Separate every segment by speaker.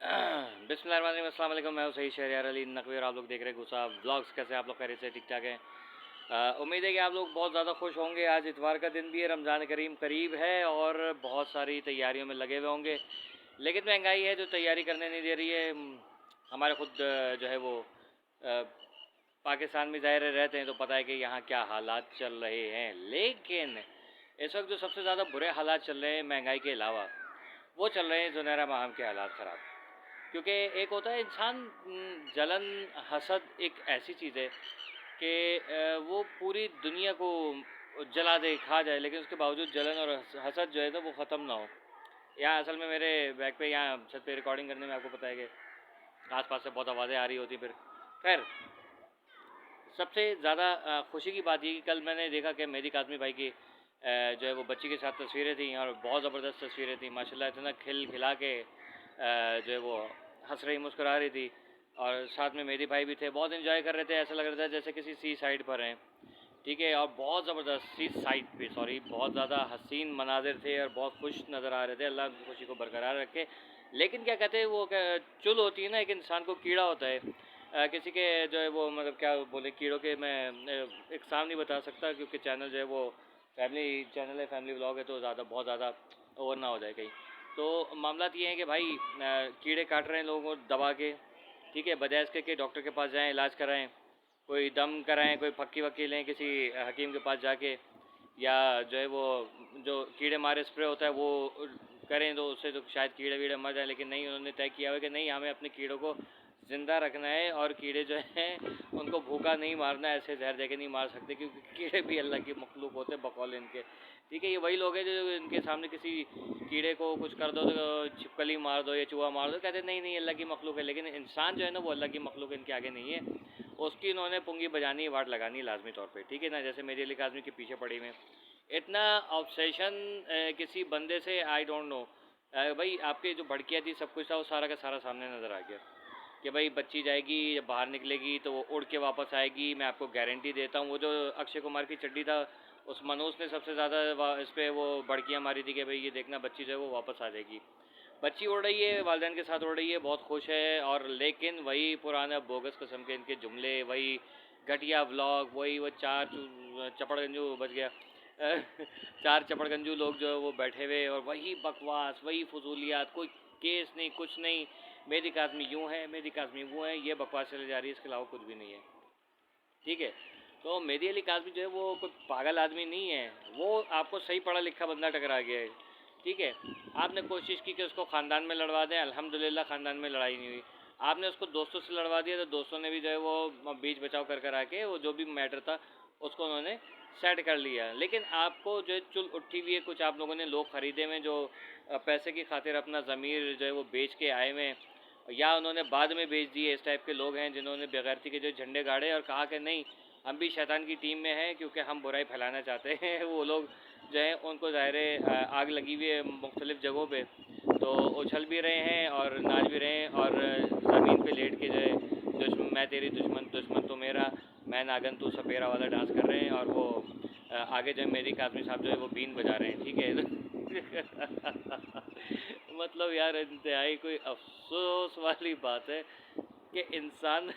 Speaker 1: बिस्मिल्लाहिर्रहमानिर्रहीम, अस्सलाम वालेकुम। मैं हूं सही शहरियार अली नकवी और आप लोग देख रहे हैं गुस्सा ब्लॉग्स। कैसे आप लोग खैरियत से ठीक ठाक हैं? उम्मीद है कि आप लोग बहुत ज़्यादा खुश होंगे। आज इतवार का दिन भी है, रमज़ान करीम करीब है और बहुत सारी तैयारियों में लगे हुए होंगे। लेकिन महंगाई है जो तैयारी करने नहीं दे रही है। हमारे खुद जो है वो अ, पाकिस्तान में ज़ाहिर रहते हैं तो पता है कि यहाँ क्या हालात चल रहे हैं। लेकिन इस वक्त जो सबसे ज़्यादा बुरे हालात चल रहे हैं महंगाई के अलावा, वो चल रहे हैं ज़ुनैरा माहम के हालात ख़राब। क्योंकि एक होता है इंसान, जलन, हसद एक ऐसी चीज़ है कि वो पूरी दुनिया को जला दे, खा जाए, लेकिन उसके बावजूद जलन और हसद जो है ना वो ख़त्म ना हो। यहाँ असल में मेरे बैक पे, यहाँ छत पे रिकॉर्डिंग करने में आपको पता है कि आसपास से बहुत आवाज़ें आ रही होती। फिर खैर, सबसे ज़्यादा खुशी की बात ये कि कल मैंने देखा कि मेहदी काज़मी भाई की जो है वो बच्ची के साथ तस्वीरें थी और बहुत ज़बरदस्त तस्वीरें थी माशाल्लाह। इतना खिल खिला के जो है वो हंस रही, मुस्कुरा रही थी और साथ में मेहदी भाई भी थे। बहुत इन्जॉय कर रहे थे, ऐसा लग रहा था जैसे किसी सी साइड पर हैं। ठीक है, और बहुत ज़बरदस्त सी साइड पे, सॉरी, बहुत ज़्यादा हसीन मनाजिर थे और बहुत खुश नज़र आ रहे थे। अल्लाह उनकी खुशी को बरकरार रखे। लेकिन क्या कहते हैं वो, चुल होती है ना, एक इंसान को कीड़ा होता है किसी के जो है वो, मतलब क्या बोले, कीड़ों के मैं एक साम नहीं बता सकता, क्योंकि चैनल जो है वो फैमिली चैनल है, फैमिली व्लॉग है, तो ज़्यादा बहुत ज़्यादा ओवर ना हो जाए कहीं। तो मामला ये है कि भाई कीड़े काट रहे हैं लोगों को दबा के। ठीक है, बजाय इसके कि डॉक्टर के पास जाएं, इलाज कराएं, कोई दम कराएं, कोई फक्की वक्की लें किसी हकीम के पास जाके, या जो है वो जो कीड़े मारे स्प्रे होता है वो करें, तो उससे तो शायद कीड़े वीड़े मर जाए। लेकिन नहीं, उन्होंने तय किया हुआ कि नहीं, हमें अपने कीड़ों को ज़िंदा रखना है और कीड़े जो हैं उनको भूखा नहीं मारना है, ऐसे जहर दे के नहीं मार सकते, क्योंकि कीड़े भी अल्लाह की मखलूक होते हैं बकौल इनके। ठीक है, ये वही लोग हैं जो इनके सामने किसी कीड़े को कुछ कर दो तो छिपकली मार दो या चूहा मार दो, कहते नहीं नहीं अल्लाह की मखलूक है। लेकिन इंसान जो है ना वो अल्लाह की मखलूक इनके आगे नहीं है। उसकी इन्होंने पुंगी बजानी, वाट लगानी लाजमी तौर पे। ठीक है ना, जैसे मेरी अली काज़मी के पीछे पड़ी में इतना ऑब्सेशन किसी बंदे से, आई डोंट नो। भाई आपके जो भड़किया थी, सब कुछ था, वो सारा का सारा सामने नज़र आ गया कि भाई बच्ची जाएगी, जब बाहर निकलेगी तो वो उड़ के वापस आएगी, मैं आपको गारंटी देता हूँ। वो जो अक्षय कुमार की चड्डी था, उस मनोज ने सबसे ज़्यादा इस पर वो भड़कियाँ मारी थी कि भाई ये देखना बच्ची जो है वो वापस आ जाएगी। बच्ची उड़ रही है, वालिदैन के साथ उड़ रही है, बहुत खुश है। और लेकिन वही पुराना बोगस किस्म के इनके जुमले, वही घटिया व्लॉग, वही वो चार चपड़गंजू बच गया चार चपड़गंजू लोग जो है वो बैठे हुए, और वही बकवास, वही फजूलियात, कोई केस नहीं, कुछ नहीं। मेहदी काज़मी यूँ है, मेहदी काज़मी वो है, ये बकवास चली जा रही है, इसके अलावा कुछ भी नहीं है। ठीक है, तो मेहदी अली काज़मी जो है वो कोई पागल आदमी नहीं है। वो आपको सही पढ़ा लिखा बंदा टकरा गया है। ठीक है, आपने कोशिश की कि उसको ख़ानदान में लड़वा दें, अल्हम्दुलिल्लाह ख़ानदान में लड़ाई नहीं हुई। आपने उसको दोस्तों से लड़वा दिया, तो दोस्तों ने भी जो है वो बीच बचाव कर कर आके वो जो भी मैटर था उसको उन्होंने सेट कर लिया। लेकिन आपको जो है चुल उठी हुई है, कुछ आप लोगों ने लोग ख़रीदे हुए जो पैसे की खातिर अपना ज़मीर जो है वो बेच के आए हुए, या उन्होंने बाद में बेच दिए। इस टाइप के लोग हैं जिन्होंने बेगैरती के जो झंडे गाड़े और कहा कि नहीं, हम भी शैतान की टीम में हैं क्योंकि हम बुराई फैलाना चाहते हैं। वो लोग जो है उनको ज़ाहिर आग लगी हुई है मुख्तलिफ़ जगहों पे, तो उछल भी रहे हैं और नाच भी रहे हैं, और ज़मीन पे लेट के जो है दुश्मन मैं तेरी दुश्मन, दुश्मन तो मेरा, मैं नागन तू सपेरा वाला डांस कर रहे हैं। और वो आगे जो है मेहदी काज़मी साहब जो है वो बीन बजा रहे हैं। ठीक है मतलब यार, इंतहाई कोई अफसोस वाली बात है कि इंसान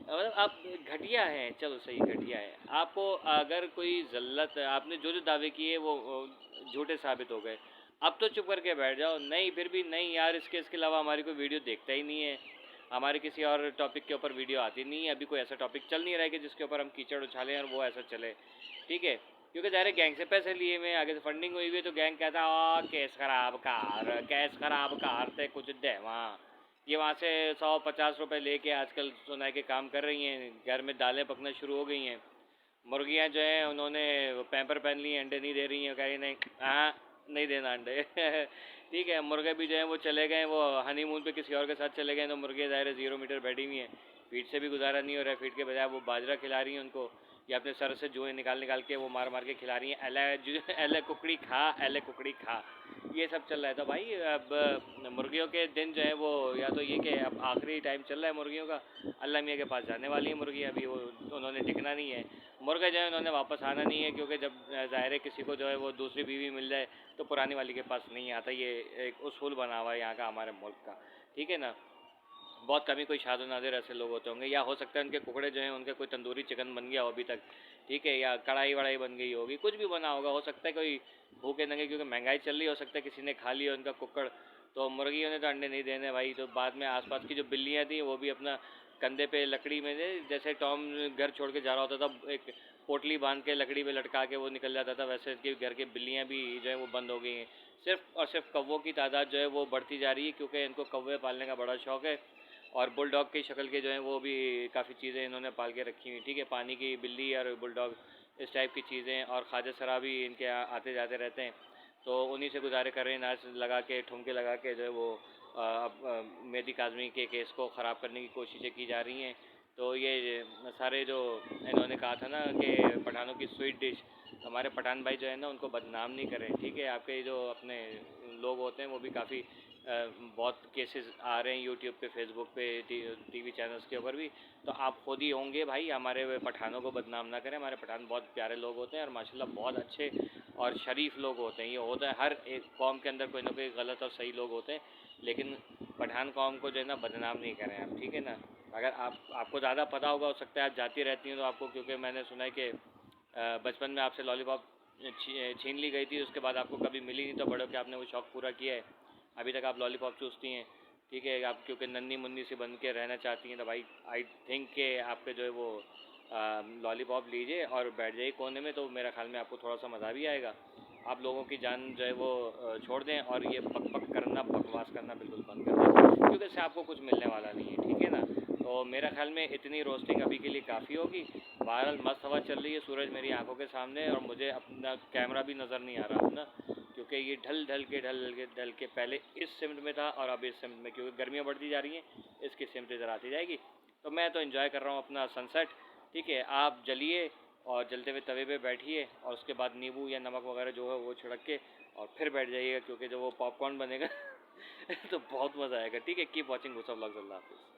Speaker 1: मतलब आप घटिया हैं, चलो सही घटिया है। आपको अगर कोई ज़ल्लत, आपने जो जो दावे किए वो झूठे साबित हो गए, अब तो चुप करके बैठ जाओ। नहीं, फिर भी नहीं यार, इसके अलावा हमारी कोई वीडियो देखता ही नहीं है, हमारे किसी और टॉपिक के ऊपर वीडियो आती नहीं है। अभी कोई ऐसा टॉपिक चल नहीं रहा है कि जिसके ऊपर हम कीचड़ उछालें और वो ऐसा चले। ठीक है, क्योंकि ज़ाहिर गैंग से पैसे लिए हुए, आगे से फंडिंग हुई हुई है, तो गैंग कहता है केस खराब कार, केस खराब कार ते कुछ दे वहाँ। ये वहाँ से 150 रुपये लेके आजकल सुनाई के काम कर रही हैं। घर में दालें पकना शुरू हो गई हैं। मुर्गियाँ जो हैं उन्होंने पैम्पर पहन लिए, अंडे नहीं दे रही हैं, कह रही नहीं, हाँ नहीं देना अंडे ठीक है, मुर्गे भी जो हैं वो चले गए, वो हनीमून पे किसी और के साथ चले गए, तो मुर्गे ज़ाहिर 0 मीटर बैठी हुई हैं, फीड से भी गुजारा नहीं हो रहा है। फीड के बजाय वो बाजरा खिला रही हैं उनको, या अपने सर से जुएँ निकाल निकाल के वो मार मार के खिला रही हैं। एले कुकड़ी खा, एले कुकड़ी खा। ये सब चल रहा है। तो भाई अब मुर्गियों के दिन जो है वो, या तो ये कि अब आखिरी टाइम चल रहा है मुर्गियों का, अल्लाह मियाँ के पास जाने वाली है मुर्गी, अभी वो उन्होंने टिकना नहीं है। मुर्गे जो है उन्होंने वापस आना नहीं है, क्योंकि जब ज़ाहिर है किसी को जो है वो दूसरी बीवी मिल जाए तो पुरानी वाली के पास नहीं आता। ये एक उसूल बना हुआ है यहाँ का, हमारे मुल्क का, ठीक है ना। बहुत कभी कोई शादो नादिर ऐसे लोग होते होंगे, या हो सकता है उनके कुकड़े जो हैं उनके कोई तंदूरी चिकन बन गया हो अभी तक, ठीक है, या कढ़ाई वढ़ाई बन गई होगी, कुछ भी बना होगा, हो सकता है कोई भूखे नंगे, क्योंकि महंगाई चल रही, हो सकता है किसी ने खा लिया उनका कुकड़। तो मुर्गियों ने तो अंडे नहीं देने भाई, तो बाद में आसपास की जो बिल्लियाँ थी वो भी अपना कंधे पे लकड़ी में जैसे टॉम घर छोड़ के जा रहा होता था, एक पोटली बांध के लकड़ी पे लटका के वो निकल जाता था, वैसे कि घर के बिल्लियाँ भी जो है वो बंद हो गई हैं। सिर्फ और सिर्फ कौवों की तादाद जो है वो बढ़ती जा रही है, क्योंकि इनको कौवे पालने का बड़ा शौक़ है। और बुलडॉग की शक्ल के जो हैं वो भी काफ़ी चीज़ें इन्होंने पाल के रखी हुई, ठीक है, पानी की बिल्ली और बुलडॉग, इस टाइप की चीज़ें। और ख्वाजा शराबी इनके आते जाते रहते हैं, तो उन्हीं से गुजारे कर रहे हैं, नाच लगा के ठुमके लगा के जो है वो मेहदी काज़मी के केस को ख़राब करने की कोशिशें की जा रही हैं। तो ये सारे जो इन्होंने कहा था ना कि पठानों की स्वीट डिश, हमारे पठान भाई जो है ना उनको बदनाम नहीं करें, ठीक है। आपके जो अपने लोग होते हैं वो भी काफ़ी बहुत केसेस आ रहे हैं यूट्यूब पे, फेसबुक पे, टीवी चैनल्स के ऊपर भी। तो आप खुद ही होंगे भाई, हमारे पठानों को बदनाम ना करें। हमारे पठान बहुत प्यारे लोग होते हैं और माशाल्लाह बहुत अच्छे और शरीफ लोग होते हैं। ये होता है हर एक कौम के अंदर कोई ना कोई गलत और सही लोग होते हैं, लेकिन पठान कौम को जो है ना बदनाम नहीं करें आप, ठीक है ना। अगर आपको ज़्यादा पता होगा, हो सकता है आप जाती रहती हैं तो आपको, क्योंकि मैंने सुना है कि बचपन में आपसे लॉलीपॉप छीन ली गई थी, उसके बाद आपको कभी मिली नहीं, तो बड़ों के आपने वो शौक़ पूरा किया है, अभी तक आप लॉलीपॉप चूसती हैं, ठीक है। आप क्योंकि नन्ही मुन्नी सी बन के रहना चाहती हैं, तो भाई आई थिंक के आपके जो है वो लॉलीपॉप लीजिए और बैठ जाइए कोने में, तो मेरा ख्याल में आपको थोड़ा सा मज़ा भी आएगा। आप लोगों की जान जो है वो छोड़ दें, और ये पक पक करना, बकवास करना बिल्कुल बंद कर दें, क्योंकि इससे आपको कुछ मिलने वाला नहीं है, ठीक है ना। तो मेरा ख्याल में इतनी रोस्टिंग अभी के लिए काफ़ी होगी। बहरहाल मस्त हवा चल रही है, सूरज मेरी आंखों के सामने है, और मुझे अपना कैमरा भी नज़र नहीं आ रहा अपना, क्योंकि ये ढल के पहले इस सिमट में था और अब इस सिमट में, क्योंकि गर्मियाँ बढ़ती जा रही हैं, इसकी सिमट इधर आती जाएगी। तो मैं तो एंजॉय कर रहा हूँ अपना सनसेट, ठीक है। आप जलिए और जलते हुए तवे पे बैठिए, और उसके बाद नींबू या नमक वगैरह जो है वो छिड़क के और फिर बैठ जाइएगा, क्योंकि जब वो पॉपकॉर्न बनेगा तो बहुत मज़ा आएगा, ठीक है। कीप वॉचिंग गुस्सा व्लॉग्स। अल्लाह हाफिज़।